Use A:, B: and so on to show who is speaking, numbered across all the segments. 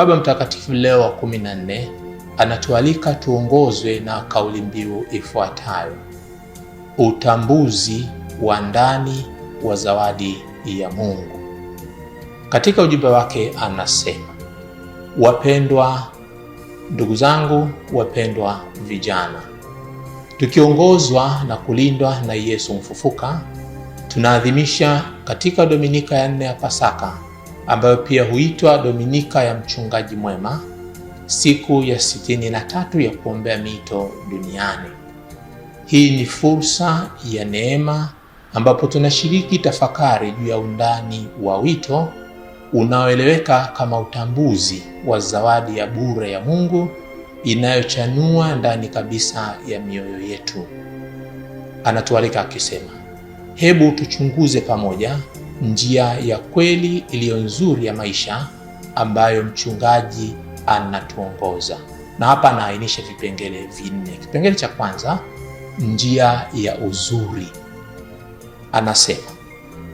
A: Baba Mtakatifu Leo wa 14 anatualika tuongozwe na kauli mbiu ifuatayo: utambuzi wa ndani wa zawadi ya Mungu. Katika ujumbe wake anasema, wapendwa ndugu zangu, wapendwa vijana, tukiongozwa na kulindwa na Yesu mfufuka, tunaadhimisha katika Dominika ya 4 ya Pasaka, ambayo pia huitwa Dominika ya Mchungaji Mwema, siku ya 63 ya kuombea miito duniani. Hii ni fursa ya neema ambapo tunashiriki tafakari juu ya undani wa wito unaoeleweka kama utambuzi wa zawadi ya bure ya Mungu inayochanua ndani kabisa ya mioyo yetu. Anatualika akisema, hebu tuchunguze pamoja njia ya kweli iliyo nzuri ya maisha ambayo mchungaji anatuongoza. Na hapa anaainisha vipengele 4. Kipengele cha kwanza, njia ya uzuri. Anasema,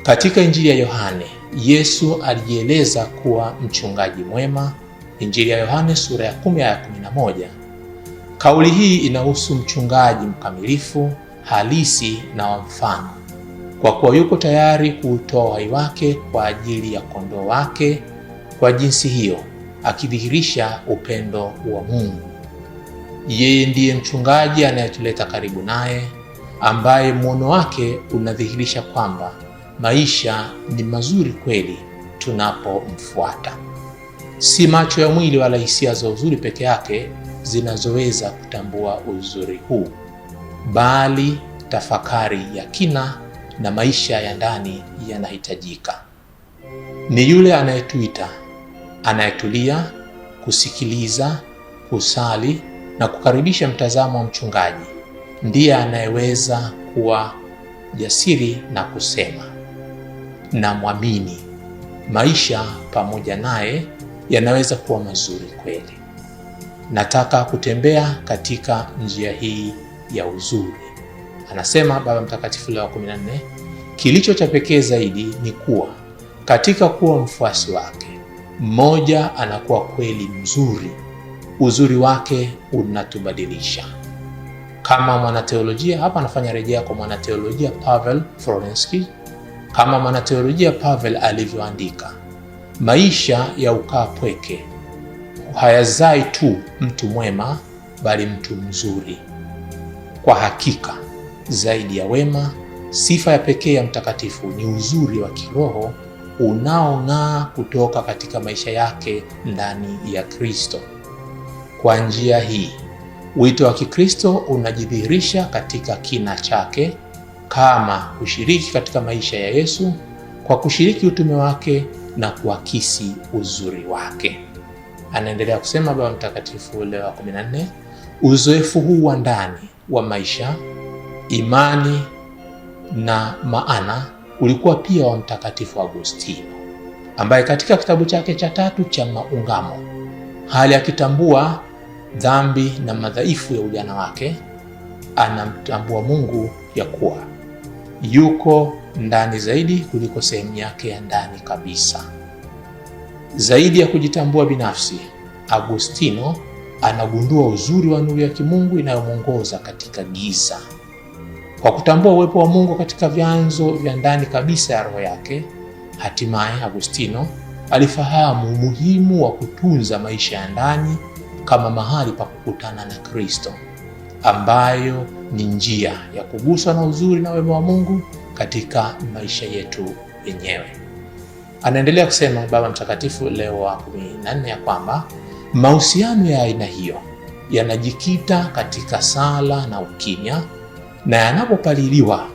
A: katika Injili ya Yohane, Yesu alijieleza kuwa mchungaji mwema. Injili ya Yohane sura ya 10 aya 11. Kauli hii inahusu mchungaji mkamilifu, halisi na wa mfano, kwa kuwa yuko tayari kuutoa uhai wake kwa ajili ya kondoo wake, kwa jinsi hiyo akidhihirisha upendo wa Mungu. Yeye ndiye mchungaji anayetuleta karibu naye, ambaye muono wake unadhihirisha kwamba maisha ni mazuri kweli tunapomfuata. Si macho ya mwili wala hisia za uzuri peke yake zinazoweza kutambua uzuri huu, bali tafakari ya kina na maisha ya ndani yanahitajika. Ni yule anayetuita, anayetulia, kusikiliza, kusali na kukaribisha mtazamo wa mchungaji, ndiye anayeweza kuwa jasiri na kusema, na mwamini, maisha pamoja naye yanaweza kuwa mazuri kweli. Nataka kutembea katika njia hii ya uzuri. Anasema Baba Mtakatifu Leo wa 14, kilicho cha pekee zaidi ni kuwa katika kuwa mfuasi wake, mmoja anakuwa kweli mzuri. Uzuri wake unatubadilisha. Kama mwanateolojia, hapa anafanya rejea kwa mwanateolojia Paweł Florensky. Kama mwanateolojia Paweł alivyoandika, maisha ya ukaa pweke hayazai tu mtu mwema, bali mtu mzuri. Kwa hakika, zaidi ya wema, sifa ya pekee ya mtakatifu ni uzuri wa kiroho unaong'aa kutoka katika maisha yake ndani ya Kristo. Kwa njia hii, wito wa Kikristo unajidhihirisha katika kina chake kama kushiriki katika maisha ya Yesu kwa kushiriki utume wake na kuakisi uzuri wake. Anaendelea kusema Baba Mtakatifu Leo wa 14, uzoefu huu wa ndani wa maisha, imani na maana ulikuwa pia wa Mtakatifu Agustino, ambaye katika kitabu chake cha 3 cha Maungamo, hali akitambua dhambi na madhaifu ya ujana wake, anamtambua Mungu ya kuwa yuko ndani zaidi kuliko sehemu yake ya ndani kabisa. Zaidi ya kujitambua binafsi, Agustino anagundua uzuri wa nuru ya kimungu inayomwongoza katika giza. Kwa kutambua uwepo wa Mungu katika vyanzo vya ndani kabisa ya roho yake, hatimaye Agustino alifahamu umuhimu wa kutunza maisha ya ndani kama mahali pa kukutana na Kristo, ambayo ni njia ya kuguswa na uzuri na wema wa Mungu katika maisha yetu yenyewe. Anaendelea kusema Baba Mtakatifu Leo wa 14 ya kwamba mahusiano ya aina hiyo yanajikita katika sala na ukimya, na yanapopaliliwa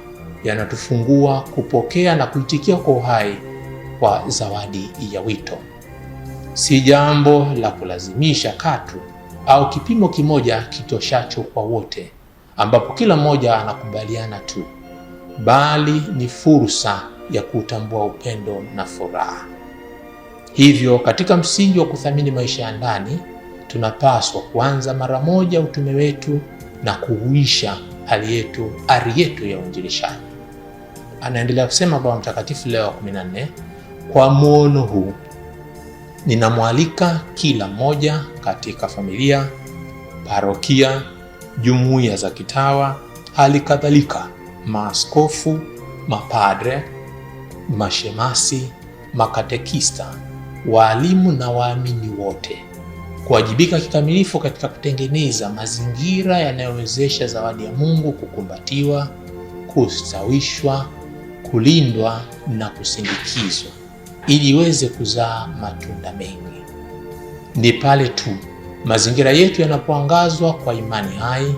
A: yanatufungua kupokea na kuitikia kwa uhai kwa zawadi ya wito. Si jambo la kulazimisha katu au kipimo kimoja kitoshacho kwa wote, ambapo kila mmoja anakubaliana tu, bali ni fursa ya kutambua upendo na furaha. Hivyo katika msingi wa kuthamini maisha ya ndani, tunapaswa kuanza mara moja utume wetu na kuhuisha ari yetu ya uinjilishaji. Anaendelea kusema Baba Mtakatifu Leo wa 14, kwa muono huu Ninamwalika kila mmoja katika familia, parokia, jumuiya za kitawa, hali kadhalika maaskofu, mapadre, mashemasi, makatekista, waalimu na waamini wote kuwajibika kikamilifu katika kutengeneza mazingira yanayowezesha zawadi ya Mungu kukumbatiwa, kustawishwa, kulindwa na kusindikizwa ili iweze kuzaa matunda mengi. Ni pale tu mazingira yetu yanapoangazwa kwa imani hai,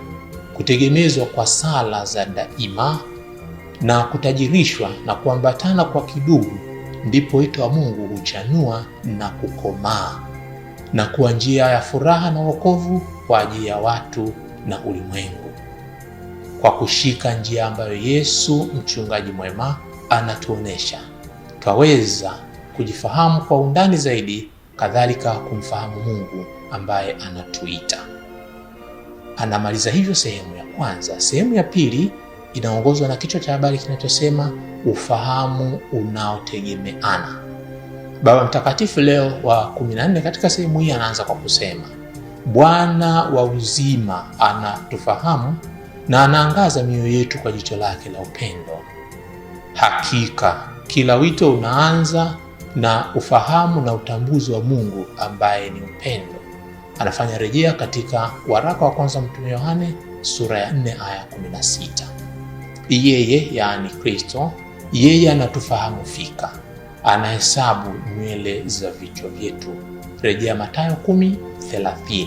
A: kutegemezwa kwa sala za daima na kutajirishwa na kuambatana kwa kidugu, ndipo wito wa Mungu huchanua na kukomaa na kuwa njia ya furaha na wokovu kwa ajili ya watu na ulimwengu. Kwa kushika njia ambayo Yesu mchungaji mwema anatuonesha, twaweza kujifahamu kwa undani zaidi, kadhalika kumfahamu Mungu ambaye anatuita. Anamaliza hivyo sehemu ya kwanza. Sehemu ya pili inaongozwa na kichwa cha habari kinachosema ufahamu unaotegemeana. Baba Mtakatifu Leo wa 14 katika sehemu hii anaanza kwa kusema, Bwana wa uzima anatufahamu na anaangaza mioyo yetu kwa jicho lake la upendo. Hakika kila wito unaanza na ufahamu na utambuzi wa Mungu ambaye ni upendo. Anafanya rejea katika waraka wa kwanza Mtume Yohane sura ya 4 aya 16. Yeye, yaani Kristo, yeye anatufahamu fika, anahesabu nywele za vichwa vyetu, rejea Mathayo 10:30,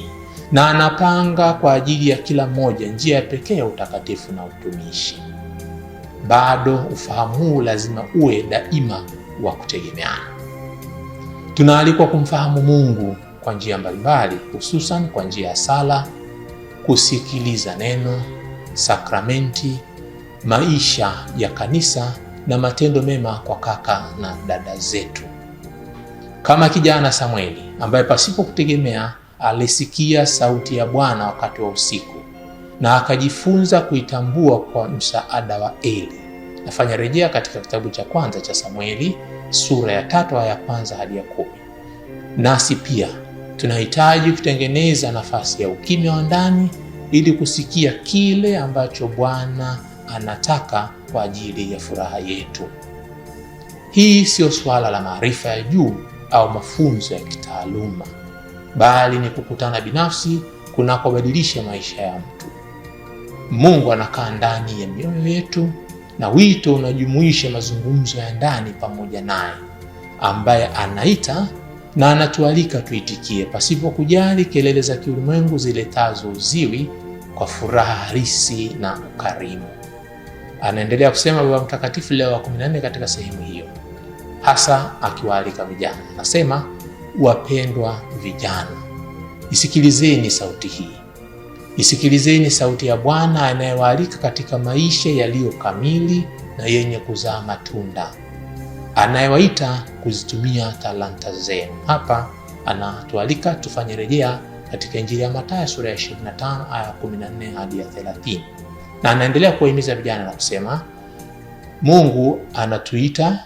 A: na anapanga kwa ajili ya kila mmoja njia ya pekee ya utakatifu na utumishi. Bado ufahamu huu lazima uwe daima wa kutegemeana. Tunaalikwa kumfahamu Mungu kwa njia mbalimbali, hususan kwa njia ya sala, kusikiliza neno, sakramenti, maisha ya kanisa na matendo mema kwa kaka na dada zetu. Kama kijana Samueli ambaye pasipo kutegemea alisikia sauti ya Bwana wakati wa usiku na akajifunza kuitambua kwa msaada wa Eli. Nafanya rejea katika kitabu cha kwanza cha Samueli sura ya 3 aya ya 1 hadi ya 10. Nasi pia tunahitaji kutengeneza nafasi ya ukimya wa ndani ili kusikia kile ambacho Bwana anataka kwa ajili ya furaha yetu. Hii sio suala la maarifa ya juu au mafunzo ya kitaaluma, bali ni kukutana binafsi kunakobadilisha maisha ya mtu. Mungu anakaa ndani ya mioyo yetu, na wito unajumuisha mazungumzo ya ndani pamoja naye, ambaye anaita na anatualika tuitikie pasipo kujali kelele za kiulimwengu ziletazo uziwi, kwa furaha halisi na ukarimu. Anaendelea kusema Baba Mtakatifu Leo wa 14 katika sehemu hiyo, hasa akiwaalika vijana. Anasema, wapendwa vijana, isikilizeni sauti hii. Isikilizeni sauti ya Bwana anayewaalika katika maisha yaliyo kamili na yenye kuzaa matunda, anayewaita kuzitumia talanta zenu. Hapa anatualika tufanye rejea katika Injili ya Mathayo sura ya 25 aya 14 hadi ya 30. Na anaendelea kuwahimiza vijana na kusema, Mungu anatuita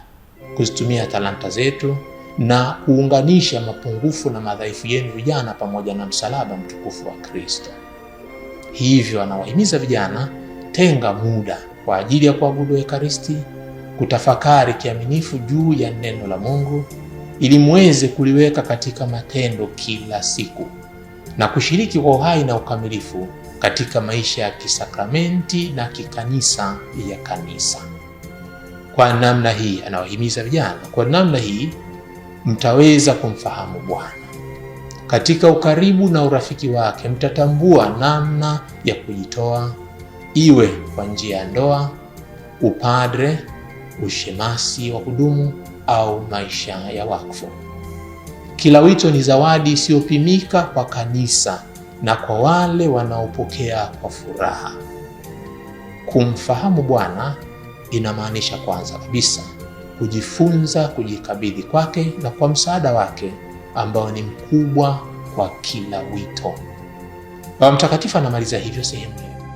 A: kuzitumia talanta zetu na kuunganisha mapungufu na madhaifu yenu vijana pamoja na msalaba mtukufu wa Kristo. Hivyo anawahimiza vijana, tenga muda kwa ajili ya kuabudu Ekaristi, kutafakari kiaminifu juu ya neno la Mungu ili muweze kuliweka katika matendo kila siku na kushiriki kwa uhai na ukamilifu katika maisha ya kisakramenti na kikanisa ya kanisa. Kwa namna hii anawahimiza vijana, kwa namna hii mtaweza kumfahamu Bwana. Katika ukaribu na urafiki wake mtatambua namna ya kujitoa, iwe kwa njia ya ndoa, upadre, ushemasi wa kudumu au maisha ya wakfu. Kila wito ni zawadi isiyopimika kwa kanisa na kwa wale wanaopokea kwa furaha. Kumfahamu Bwana inamaanisha kwanza kabisa kujifunza kujikabidhi kwake na kwa msaada wake ambao ni mkubwa kwa kila wito. Baba Mtakatifu anamaliza hivyo sehemu